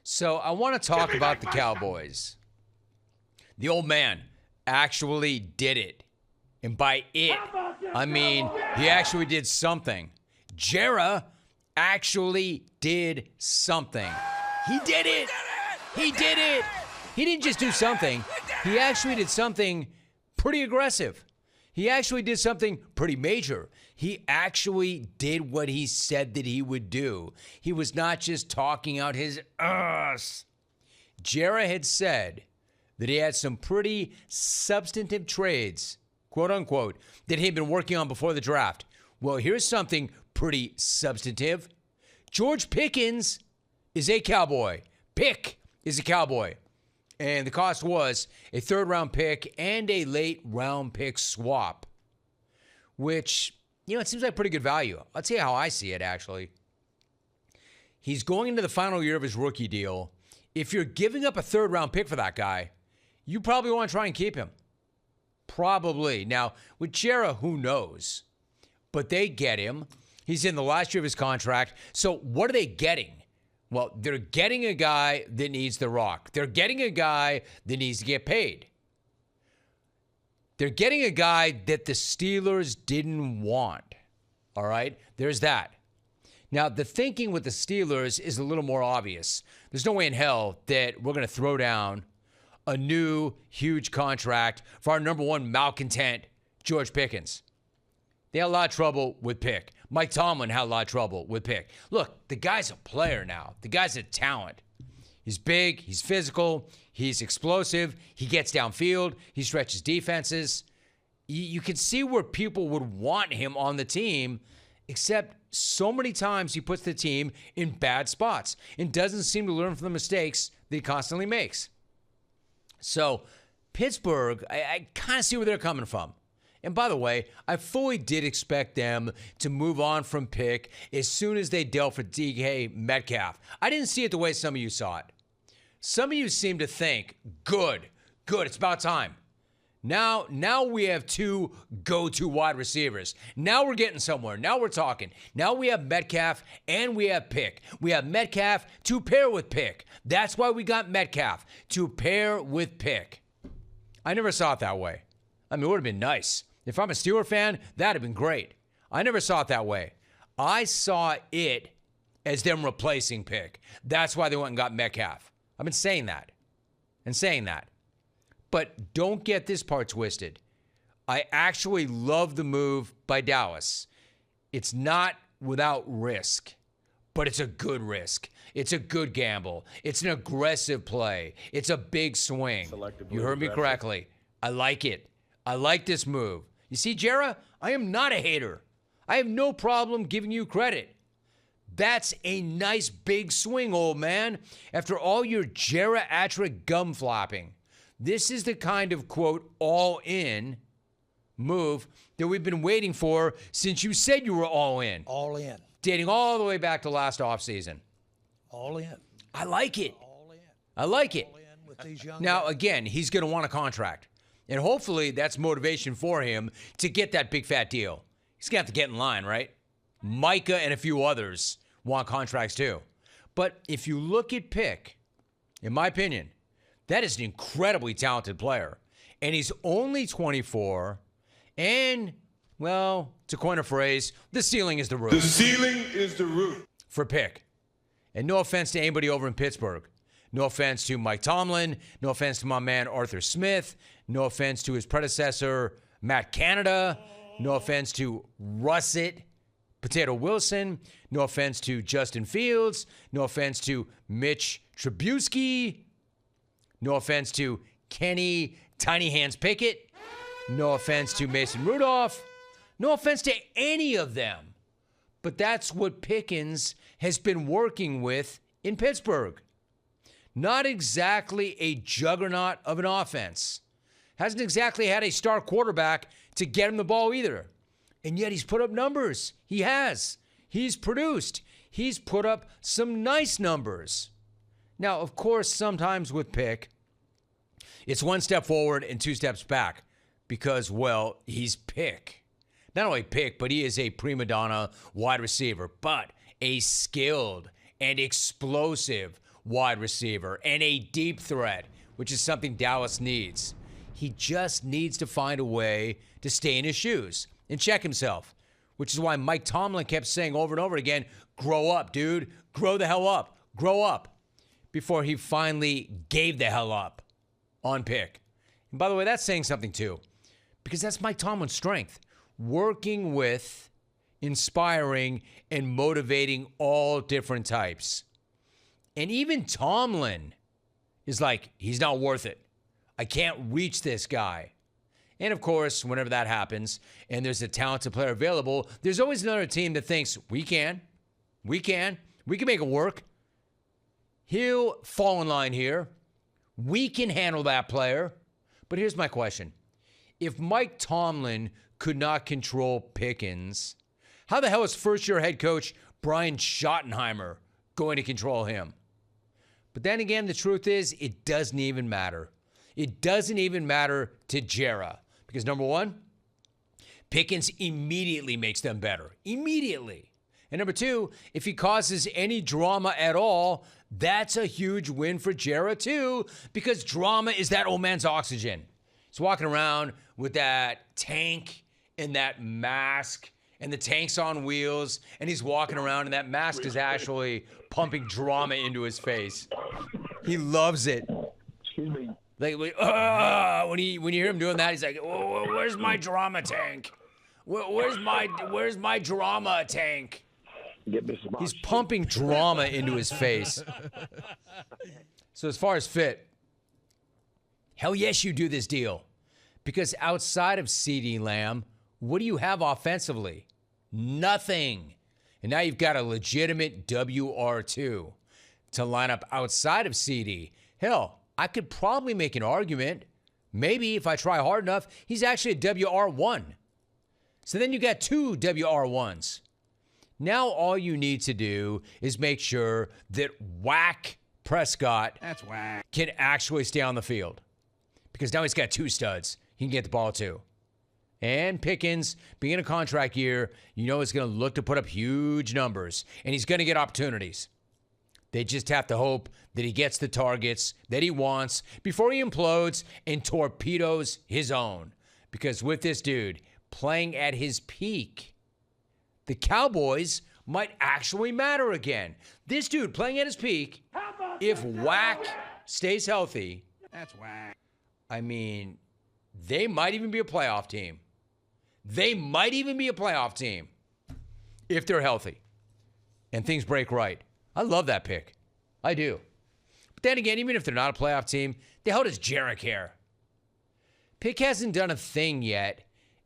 So I want to talk about the Cowboys. The old man actually did it. And by it, I mean he actually did something. Jera actually did something. He did it. He did it. He didn't just do something. He actually did something pretty aggressive. He actually did something pretty major. He actually did what he said that he would do. He was not just talking out his ass. Jera had said that he had some pretty substantive trades, quote unquote, that he had been working on before the draft. Well, here's something pretty substantive. George Pickens is a Cowboy. Pick is a Cowboy. And the cost was a third-round pick and a late-round pick swap, which, it seems like pretty good value. I'll tell you how I see it, actually. He's going into the final year of his rookie deal. If you're giving up a third-round pick for that guy, you probably want to try and keep him. Probably. Now, with Jera, who knows? But they get him. He's in the last year of his contract. So what are they getting? Well, they're getting a guy that needs the rock. They're getting a guy that needs to get paid. They're getting a guy that the Steelers didn't want. All right? There's that. Now, the thinking with the Steelers is a little more obvious. There's no way in hell that we're going to throw down a new, huge contract for our number one malcontent, George Pickens. They had a lot of trouble with Pick. Mike Tomlin had a lot of trouble with Pick. Look, the guy's a player now. The guy's a talent. He's big. He's physical. He's explosive. He gets downfield. He stretches defenses. You can see where people would want him on the team, except so many times he puts the team in bad spots and doesn't seem to learn from the mistakes that he constantly makes. So Pittsburgh, I kind of see where they're coming from. And by the way, I fully did expect them to move on from Pick as soon as they dealt for DK Metcalf. I didn't see it the way some of you saw it. Some of you seem to think, good, it's about time. Now we have two go-to wide receivers. Now we're getting somewhere. Now we're talking. Now we have Metcalf and we have Pick. We have Metcalf to pair with Pick. That's why we got Metcalf, to pair with Pick. I never saw it that way. I mean, it would have been nice. If I'm a Steeler fan, that'd have been great. I never saw it that way. I saw it as them replacing Pick. That's why they went and got Metcalf. I've been saying that and saying that. But don't get this part twisted. I actually love the move by Dallas. It's not without risk, but it's a good risk. It's a good gamble. It's an aggressive play. It's a big swing. You heard me correctly. I like it. I like this move. You see, Jera, I am not a hater. I have no problem giving you credit. That's a nice big swing, old man. After all your geriatric gum flopping, this is the kind of, quote, all-in move that we've been waiting for since you said you were all in. All in. Dating all the way back to last offseason. All in. I like it. All in. I like it. All in with these young Now, guys. again, he's going to want a contract. And hopefully that's motivation for him to get that big fat deal. He's going to have to get in line, right? Micah and a few others want contracts too. But if you look at Pick, in my opinion, that is an incredibly talented player. And he's only 24. And, well, to coin a phrase, the ceiling is the roof. The ceiling is the roof. For Pick. And no offense to anybody over in Pittsburgh. No offense to Mike Tomlin. No offense to my man Arthur Smith. No offense to his predecessor, Matt Canada. No offense to Russet Potato Wilson. No offense to Justin Fields. No offense to Mitch Trubisky. No offense to Kenny Tiny Hands Pickett. No offense to Mason Rudolph. No offense to any of them. But that's what Pickens has been working with in Pittsburgh. Not exactly a juggernaut of an offense. Hasn't exactly had a star quarterback to get him the ball either. And yet he's put up numbers. He has. He's produced. He's put up some nice numbers. Now, of course, sometimes with Pick, it's one step forward and two steps back because, well, he's Pick. Not only Pick, but he is a prima donna wide receiver, but a skilled and explosive wide receiver and a deep threat, which is something Dallas needs. He just needs to find a way to stay in his shoes and check himself, which is why Mike Tomlin kept saying over and over again, grow up, dude. Grow the hell up. Grow up. Before he finally gave the hell up on pick. And by the way, that's saying something too, because that's Mike Tomlin's strength. Working with, inspiring, and motivating all different types. And even Tomlin is like, he's not worth it. I can't reach this guy. And of course, whenever that happens and there's a talented player available, there's always another team that thinks, we can make it work. He'll fall in line here. We can handle that player. But here's my question. If Mike Tomlin could not control Pickens, how the hell is first-year head coach Brian Schottenheimer going to control him? But then again, the truth is, it doesn't even matter. It doesn't even matter to Jera. Because number one, Pickens immediately makes them better. Immediately. And number two, if he causes any drama at all, that's a huge win for Jera too, because drama is that old man's oxygen. He's walking around with that tank and that mask, and the tank's on wheels, and he's walking around, and that mask is actually pumping drama into his face. He loves it. Excuse me. Like when you hear him doing that, he's like, oh, "Where's my drama tank? Where's my drama tank?" He's pumping drama into his face. So as far as fit, hell yes, you do this deal. Because outside of CeeDee Lamb, what do you have offensively? Nothing. And now you've got a legitimate WR2 to line up outside of CeeDee. Hell, I could probably make an argument. Maybe if I try hard enough, he's actually a WR1. So then you got two WR1s. Now all you need to do is make sure that Whack Prescott can actually stay on the field. Because now he's got two studs. He can get the ball too. And Pickens, being in a contract year, you know, is going to look to put up huge numbers. And he's going to get opportunities. They just have to hope that he gets the targets that he wants before he implodes and torpedoes his own. Because with this dude playing at his peak, the Cowboys might actually matter again. This dude playing at his peak, if Whack stays healthy, That's whack. I mean, they might even be a playoff team. They might even be a playoff team if they're healthy and things break right. I love that pick. I do. But then again, even if they're not a playoff team, the hell does Jera care? Pick hasn't done a thing yet.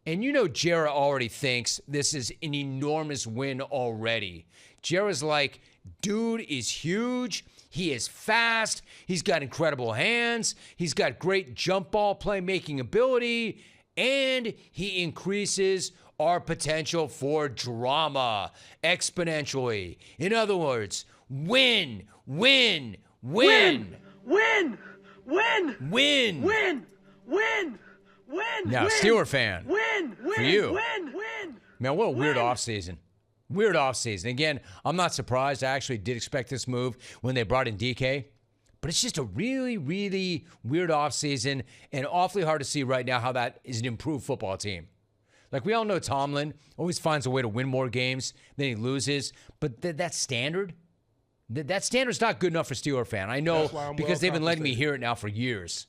And you know Jera already thinks this is an enormous win already. Jera's like, dude is huge. He is fast. He's got incredible hands. He's got great jump ball playmaking ability. And he increases our potential for drama exponentially. In other words, win, win, win. Win! Win! Win. Win! Win! Win! Now, win, Steeler fan, Win! Win! for you. Win! Win! Man, what a weird Win. offseason. Weird offseason. Again, I'm not surprised. I actually did expect this move when they brought in DK. But it's just a really, really weird offseason and awfully hard to see right now how that is an improved football team. Like, we all know Tomlin always finds a way to win more games than he loses. But that standard, that standard's not good enough for Steeler fan. I know because they've been letting me hear it now for years.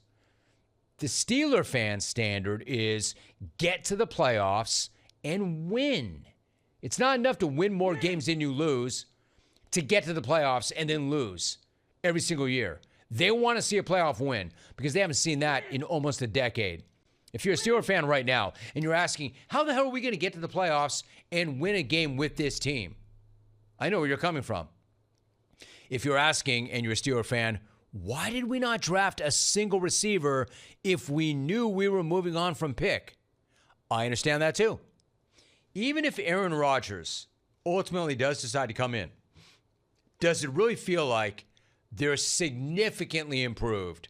The Steeler fan standard is get to the playoffs and win. It's not enough to win more games than you lose to get to the playoffs and then lose every single year. They want to see a playoff win because they haven't seen that in almost a decade. If you're a Steeler fan right now and you're asking, how the hell are we going to get to the playoffs and win a game with this team? I know where you're coming from. If you're asking and you're a Steeler fan, why did we not draft a single receiver if we knew we were moving on from pick? I understand that too. Even if Aaron Rodgers ultimately does decide to come in, does it really feel like they're significantly improved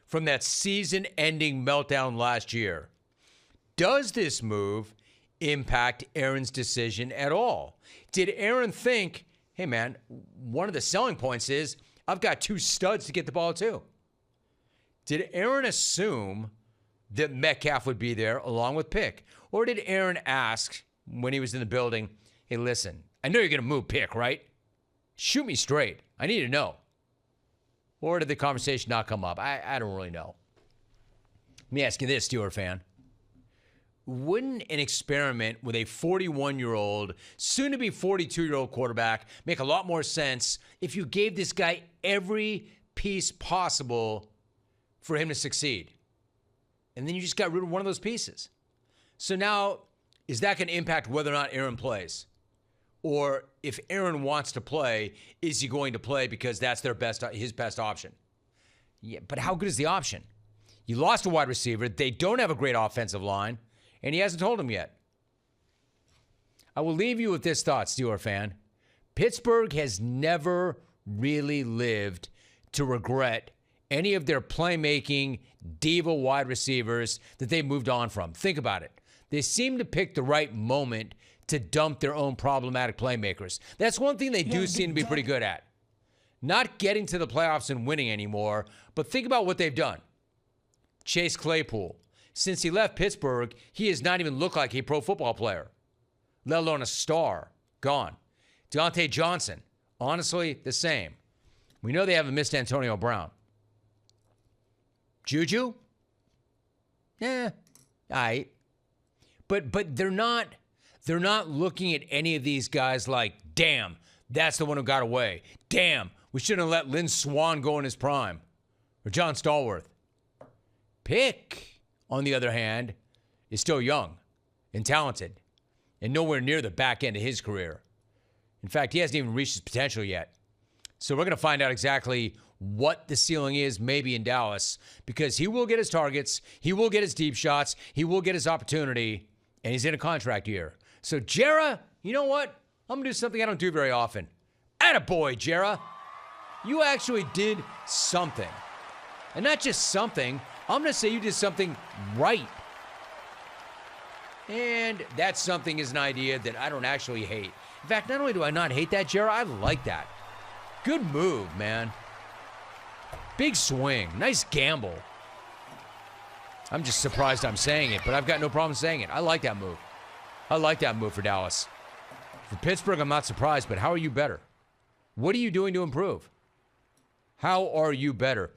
from that season-ending meltdown last year? Does this move impact Aaron's decision at all? Did Aaron think, hey man, one of the selling points is I've got 2 studs to get the ball to. Did Aaron assume that Metcalf would be there along with Pick? Or did Aaron ask when he was in the building, hey, listen, I know you're going to move Pick, right? Shoot me straight. I need to know. Or did the conversation not come up? I don't really know. Let me ask you this, Steeler fan. Wouldn't an experiment with a 41-year-old, soon-to-be 42-year-old quarterback make a lot more sense if you gave this guy every piece possible for him to succeed? And then you just got rid of one of those pieces. So now, is that going to impact whether or not Aaron plays? Or if Aaron wants to play, is he going to play because that's his best option? Yeah, but how good is the option? You lost a wide receiver. They don't have a great offensive line, and he hasn't told him yet. I will leave you with this thought, Steeler fan. Pittsburgh has never really lived to regret any of their playmaking diva wide receivers that they moved on from. Think about it. They seem to pick the right moment to dump their own problematic playmakers. That's one thing they do seem to be pretty good at. Not getting to the playoffs and winning anymore, but think about what they've done. Chase Claypool. Since he left Pittsburgh, he has not even looked like a pro football player, let alone a star. Gone. Deontay Johnson. Honestly, the same. We know they haven't missed Antonio Brown. Juju? All right. But they're not looking at any of these guys like, damn, that's the one who got away. Damn, we shouldn't have let Lynn Swann go in his prime. Or John Stallworth. Pick, on the other hand, is still young and talented and nowhere near the back end of his career. In fact, he hasn't even reached his potential yet. So we're going to find out exactly what the ceiling is maybe in Dallas, because he will get his targets, he will get his deep shots, he will get his opportunity, and he's in a contract year. So, Jera, you know what? I'm going to do something I don't do very often. Attaboy, Jera. You actually did something. And not just something. I'm going to say you did something right. And that something is an idea that I don't actually hate. In fact, not only do I not hate that, Jera, I like that. Good move, man. Big swing. Nice gamble. I'm just surprised I'm saying it, but I've got no problem saying it. I like that move. I like that move for Dallas. For Pittsburgh, I'm not surprised, but how are you better? What are you doing to improve? How are you better?